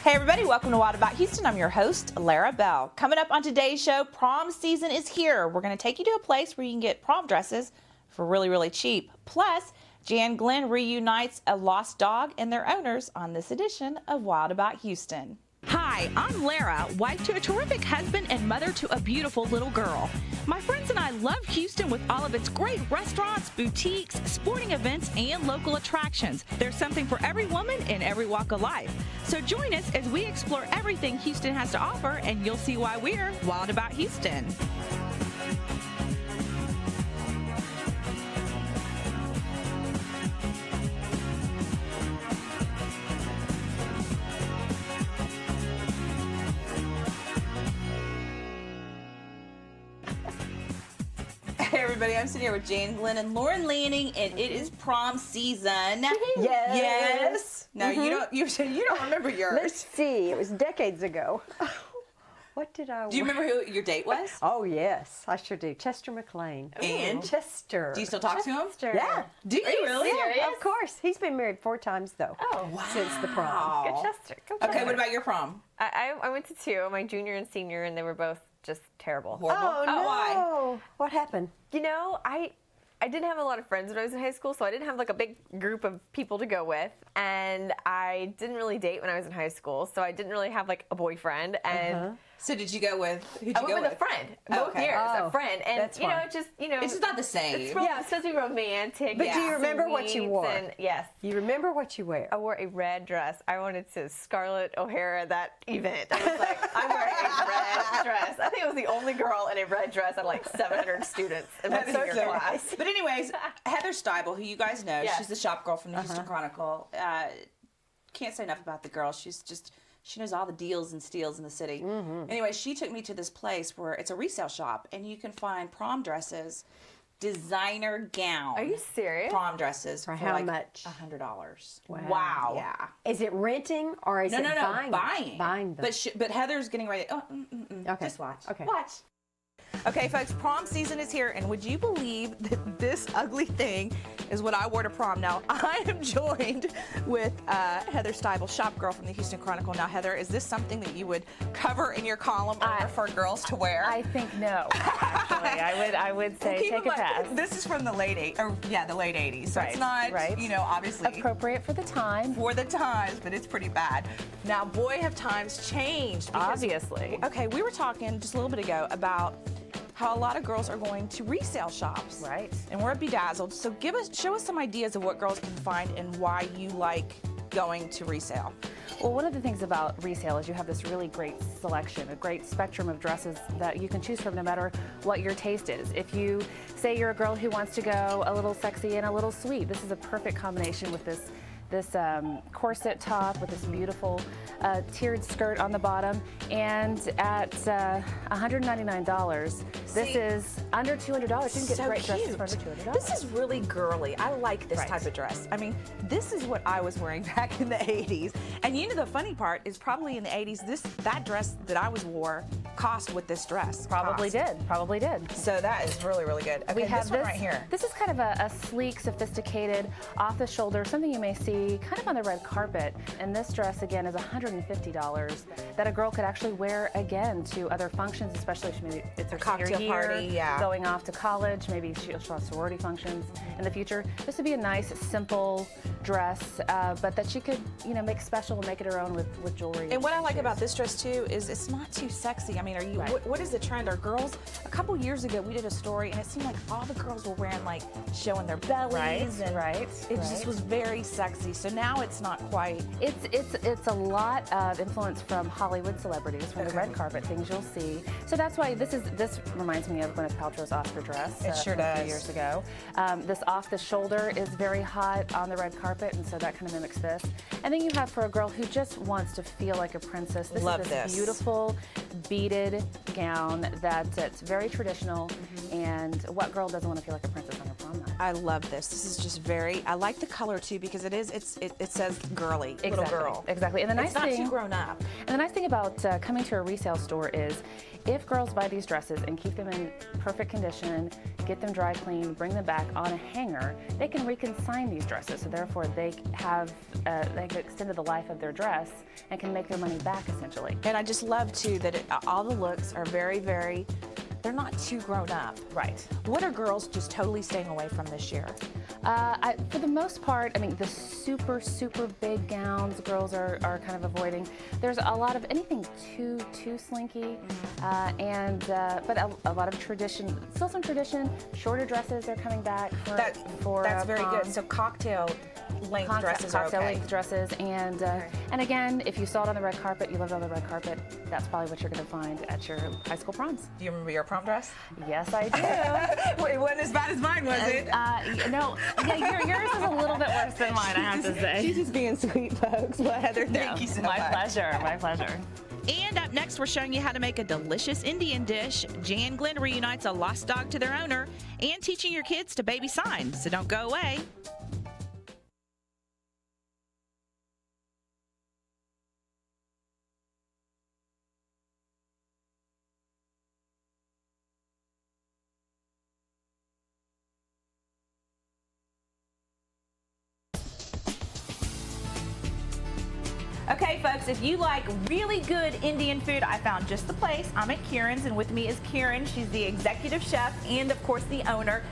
Hey everybody, welcome to Wild About Houston. I'm your host, Lara Bell. Coming up on today's show, prom season is here. We're going to take you to a place where you can get prom dresses for really, really cheap. Plus, Jan Glenn reunites a lost dog and their owners on this edition of Wild About Houston. Hi, I'm Lara, wife to a terrific husband and mother to a beautiful little girl. My friends and I love Houston with all of its great restaurants, boutiques, sporting events, and local attractions. There's something for every woman in every walk of life. So join us as we explore everything Houston has to offer, and you'll see why we're Wild About Houston. Hey everybody, I'm sitting here with Jan Glenn and Lauren Lanning, and it is prom season. Yes. Now you said you don't remember yours. Let's see. It was decades ago. What did I? Do you remember who your date was? Oh yes, I sure do. Chester McLean. And Chester. Do you still talk to him? Yeah. Do you really? Yeah, of course. He's been married 4 times though. Oh, wow. Since the prom. Good Chester. Okay, what about your prom? I went to 2, my junior and senior, and they were both just terrible. Horrible? Oh no! Why? What happened? You know, I didn't have a lot of friends when I was in high school, so I didn't have like a big group of people to go with, and I didn't really date when I was in high school, so I didn't really have like a boyfriend. And So did you go with? Who'd I you went go with a friend both okay. years, Oh, a friend, and that's you know, fine. it just It's just not the same. It's supposed to be romantic. But do you remember what you sweet, wore? And yes. You remember what you wear? I wore a red dress. I wanted to Scarlett O'Hara that event. I was like, I'm wearing a red dress. I think I was the only girl in a red dress out of like 700 students in my senior class. But anyways, Heather Steibel, who you guys know, Yes. she's the shop girl from the Houston Chronicle. Can't say enough about the girl. She knows all the deals and steals in the city. Anyway, she took me to this place where it's a resale shop, and you can find prom dresses, designer gown. Are you serious? Prom dresses for how like much? $100. Wow. Yeah. Is it renting or is No, it no, buying? buying. Buying them. But Heather's getting ready. Oh, Okay. Just watch. Okay. Watch. Okay, folks, prom season is here, and would you believe that this ugly thing is what I wore to prom? Now, I am joined with Heather Steibel, shop girl from the Houston Chronicle. Now, Heather, is this something that you would cover in your column or prefer girls to wear? I think no. Actually, I would say Keep take in a mind, pass. This is from the late late 80s. So Right, it's not, right. obviously Appropriate for the time. for the times, but it's pretty bad. Now, boy, have times changed. because- Obviously. Okay, we were talking just a little bit ago about how a lot of girls are going to resale shops. Right. And we're at Bedazzled. So show us some ideas of what girls can find and why you like going to resale. Well, one of the things about resale is you have this really great selection, a great spectrum of dresses that you can choose from no matter what your taste is. If you say you're a girl who wants to go a little sexy and a little sweet, this is a perfect combination with this corset top with this beautiful tiered skirt on the bottom, and at $199, this is under $200. You can get So great dresses cute. for under $200. This is really girly. I like this Right. type of dress. I mean, this is what I was wearing back in the 80s. And you know the funny part is probably in the 80s, that dress that I wore cost what this dress Probably cost. did. Probably did. So that is really, really good. Okay, We have this one right here. This is kind of a sleek, sophisticated, off the shoulder, something you may see kind of on the red carpet. And this dress, again, is $150 that a girl could actually wear again to other functions, especially if maybe it's her cocktail senior year, party, yeah. going off to college, maybe she'll have sorority functions in the future. This would be a nice, simple dress, but that she could, make special and make it her own with jewelry. And what I like about this dress too is it's not too sexy. I mean, Right. what is the trend? Are girls, a couple years ago we did a story and it seemed like all the girls were wearing like showing their bellies and it just was very sexy. So now it's not quite. It's a lot of influence from Hollywood celebrities, from the red carpet things you'll see. So that's why this reminds me of Gwyneth Paltrow's Oscar dress. It sure from a does. few years ago. This off the shoulder is very hot on the red carpet, and so that kind of mimics this. And then you have for a girl who just wants to feel like a princess. This Love is this this. beautiful beaded gown that's very traditional. And what girl doesn't want to feel like a princess on her prom night? I love this. This is just very, I like the color too because it says girly, little girl. Exactly. And the nice It's not thing, too grown up. And the nice thing about coming to a resale store is if girls buy these dresses and keep them in perfect condition, get them dry cleaned, bring them back on a hanger, they can reconsign these dresses. So therefore they have they've extended the life of their dress and can make their money back essentially. And I just love too that all the looks are very, very, they're not too grown up. Right. What are girls just totally staying away from this year? For the most part, I mean, the super, super big gowns girls are kind of avoiding. There's a lot of anything too slinky, but a lot of tradition, still some tradition. Shorter dresses are coming back for That's very prom. good. So cocktail length dresses are cocktail okay. length dresses, and again, if you saw it on the red carpet, you lived on the red carpet, that's probably what you're going to find at your high school proms. Do you remember your prom dress? Yes, I do. It wasn't as bad as mine, was it? No, yeah, yours is a little bit worse than mine, I have to say. She's just being sweet, folks. Well, Heather, Thank you so My much. pleasure, my pleasure. And up next, we're showing you how to make a delicious Indian dish. Jan Glenn reunites a lost dog to their owner and teaching your kids to baby sign. So don't go away. Okay, folks, if you like really good Indian food, I found just the place. I'm at Kirans, and with me is Kiran. She's the executive chef and, of course, the owner.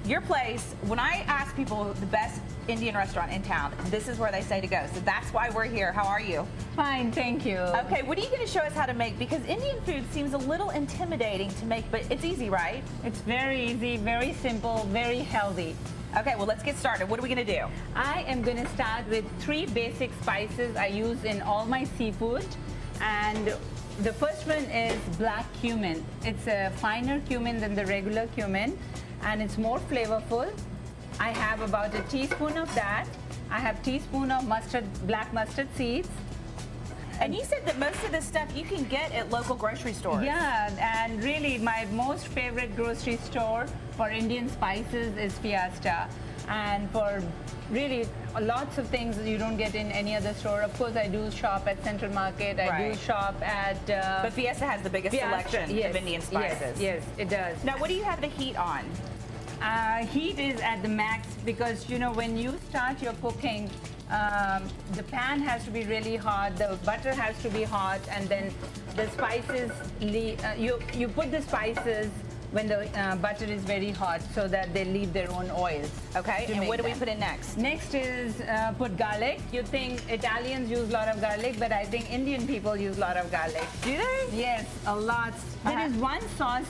Your place, when I ask people the best Indian restaurant in town, this is where they say to go. So that's why we're here. How are you? Fine, thank you. Okay, what are you going to show us how to make? Because Indian food seems a little intimidating to make, but it's easy, right? It's very easy, very simple, very healthy. Okay, well, let's get started. What are we going to do? I am going to start with 3 basic spices I use in all my seafood. And the first one is black cumin. It's a finer cumin than the regular cumin, and it's more flavorful. I have about a teaspoon of that. I have a teaspoon of black mustard seeds. And you said that most of this stuff you can get at local grocery stores. Yeah, and really my most favorite grocery store for Indian spices is Fiesta. And for really lots of things that you don't get in any other store. Of course, I do shop at Central Market. I do shop at... But Fiesta has the biggest selection of Indian spices. Yes, it does. Now, what do you have the heat on? Heat is at the max because, you know, when you start your cooking, the pan has to be really hot, the butter has to be hot, and then the spices, you put the spices when the butter is very hot so that they leave their own oils. Okay, and what do we put in next? Next is put garlic. You think Italians use a lot of garlic, but I think Indian people use a lot of garlic. Do they? Yes, a lot. There is one sauce,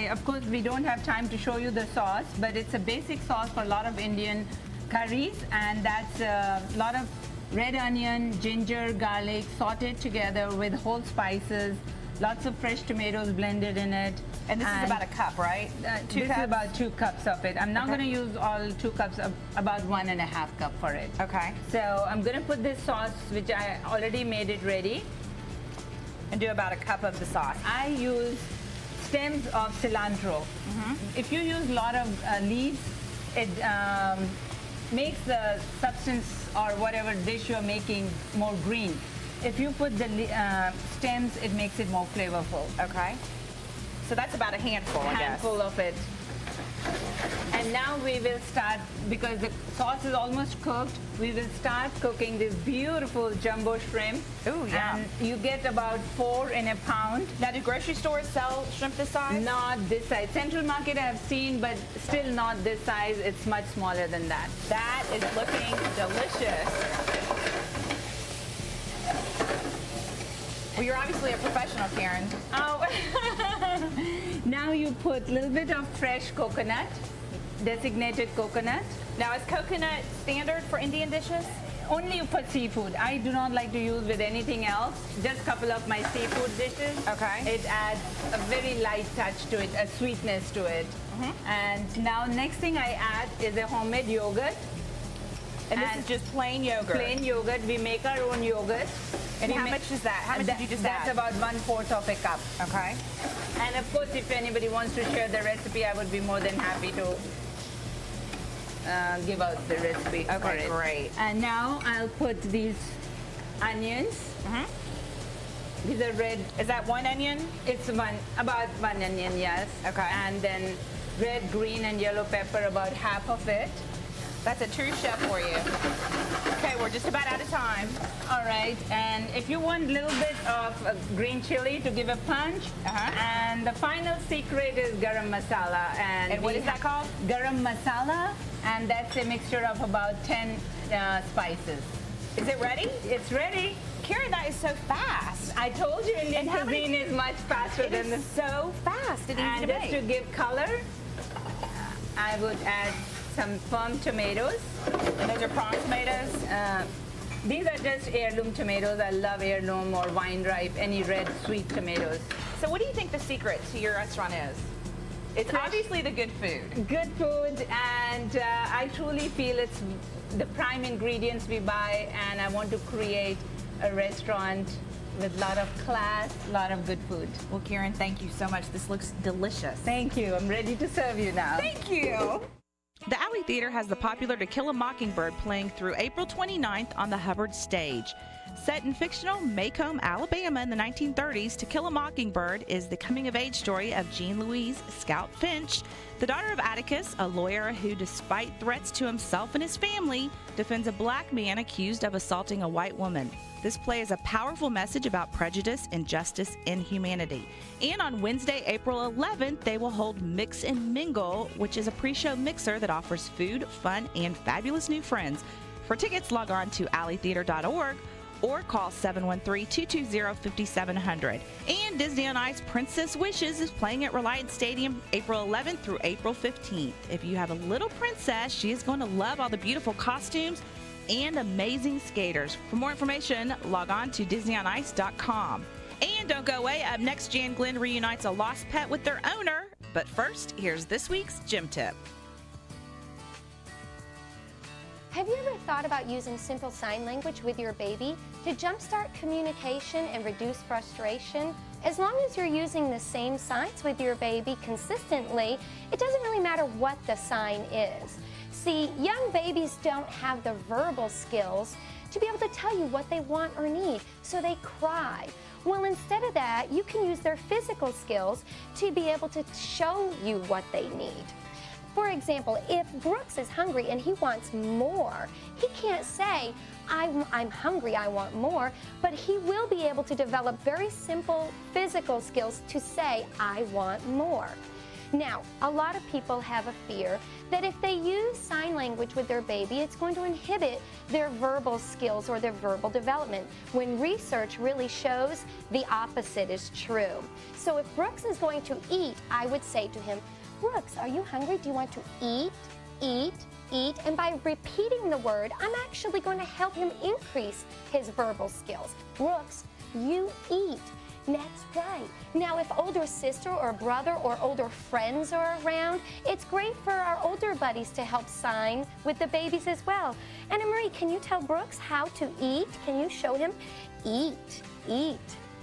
of course we don't have time to show you the sauce, but it's a basic sauce for a lot of Indian curries, and that's a lot of red onion, ginger, garlic sauteed together with whole spices, lots of fresh tomatoes blended in it. And this is about a cup, right? This is about 2 cups of it. I'm not going to use all 2 cups, about 1.5 cup for it. Okay. So I'm going to put this sauce, which I already made it ready. And do about a cup of the sauce. I use stems of cilantro. If you use a lot of leaves, it makes the substance or whatever dish you're making more green. If you put the stems, it makes it more flavorful. Okay. So that's about a handful, I guess. Handful of it. And now we will start, because the sauce is almost cooked, we will start cooking this beautiful jumbo shrimp. Ooh, yeah. And you get about 4 in a pound. Now, do grocery stores sell shrimp this size? Not this size. Central Market I have seen, but still not this size. It's much smaller than that. That is looking delicious. Well, you're obviously a professional, Karen. Oh. Now you put a little bit of fresh coconut, designated coconut. Now, is coconut standard for Indian dishes? Only for seafood. I do not like to use with anything else. Just a couple of my seafood dishes. Okay. It adds a very light touch to it, a sweetness to it. And now next thing I add is a homemade yogurt. And this is just plain yogurt? Plain yogurt. We make our own yogurt. And how much is that? How much did you just add? That's about 1/4 of a cup. Okay. And of course, if anybody wants to share the recipe, I would be more than happy to. give out the recipe for Okay, it. great. And now I'll put these onions. These are red. Is that one onion? It's about one onion, yes. Okay. And then red, green, and yellow pepper, about half of it. That's a true chef for you. Okay, we're just about out of time. All right, and if you want a little bit of green chili to give a punch, and the final secret is garam masala. And what is that called? Garam masala, and that's a mixture of about 10 spices. Is it ready? It's ready. Karen, that is so fast. I told you Indian And how many- cuisine is much faster It than is this. so fast and easy And to just to make. give color, I would add some firm tomatoes. And those are prom tomatoes. These are just heirloom tomatoes. I love heirloom or wine ripe, any red sweet tomatoes. So what do you think the secret to your restaurant is? It's obviously the good food. Good food, and I truly feel it's the prime ingredients we buy, and I want to create a restaurant with a lot of class, a lot of good food. Well, Karen, thank you so much. This looks delicious. Thank you. I'm ready to serve you now. Thank you. The Alley Theater has the popular To Kill a Mockingbird playing through April 29th on the Hubbard stage. Set in fictional Macomb, Alabama in the 1930s, To Kill a Mockingbird is the coming-of-age story of Jean Louise Scout Finch, the daughter of Atticus, a lawyer who, despite threats to himself and his family, defends a black man accused of assaulting a white woman. This play is a powerful message about prejudice, injustice, and humanity. And on Wednesday, April 11th, they will hold Mix and Mingle, which is a pre-show mixer that offers food, fun, and fabulous new friends. For tickets, log on to alleytheater.org or call 713-220-5700. And Disney on Ice Princess Wishes is playing at Reliance Stadium April 11th through April 15th. If you have a little princess, she is going to love all the beautiful costumes and amazing skaters. For more information, log on to disneyonice.com. And don't go away. Up next, Jan Glenn reunites a lost pet with their owner. But first, here's this week's Gym Tip. Have you ever thought about using simple sign language with your baby to jumpstart communication and reduce frustration? As long as you're using the same signs with your baby consistently, it doesn't really matter what the sign is. See, young babies don't have the verbal skills to be able to tell you what they want or need, so they cry. Well, instead of that, you can use their physical skills to be able to show you what they need. For example, if Brooks is hungry and he wants more, he can't say, I'm hungry, I want more, but he will be able to develop very simple physical skills to say, I want more. Now, a lot of people have a fear that if they use sign language with their baby, it's going to inhibit their verbal skills or their verbal development, when research really shows the opposite is true. So if Brooks is going to eat, I would say to him, Brooks, are you hungry? Do you want to eat, eat, eat? And by repeating the word, I'm actually going to help him increase his verbal skills. Brooks, you eat. That's right. Now, if older sister or brother or older friends are around, it's great for our older buddies to help sign with the babies as well. Anna Marie, can you tell Brooks how to eat? Can you show him? Eat, eat,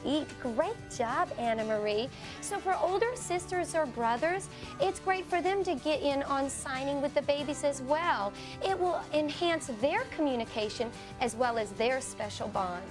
eat. Great job, Anna Marie. So for older sisters or brothers, it's great for them to get in on signing with the babies as well. It will enhance their communication as well as their special bond.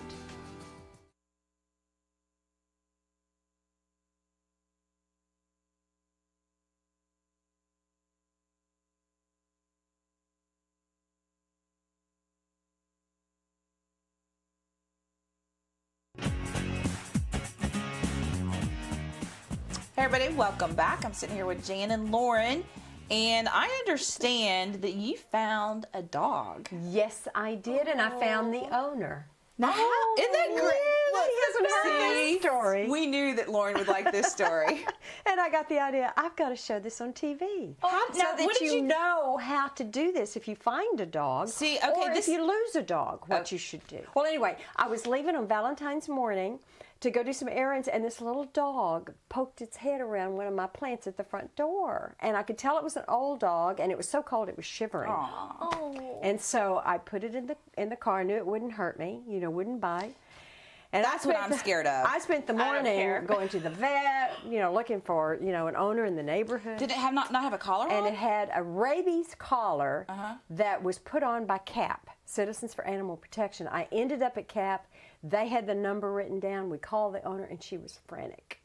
Hey everybody, welcome back. I'm sitting here with Jan and Lauren, and I understand that you found a dog. Yes, I did, and I found the owner. Now, isn't that great? She hasn't heard this story. We knew that Lauren would like this story. And I got the idea, I've got to show this on TV. Now, So what that did you know how to do this if you find a dog. See, okay, or this- if you lose a dog, what you should do. Well, anyway, I was leaving on Valentine's morning to go do some errands, and this little dog poked its head around one of my plants at the front door. And I could tell it was an old dog, and it was so cold it was shivering. And so I put it in the car. I knew it wouldn't hurt me, wouldn't bite. And That's what I'm scared of. I spent the morning going to the vet, looking for, an owner in the neighborhood. Did it not have a collar on? And it had a rabies collar that was put on by CAP, Citizens for Animal Protection. I ended up at CAP. They had the number written down. We called the owner, and she was frantic.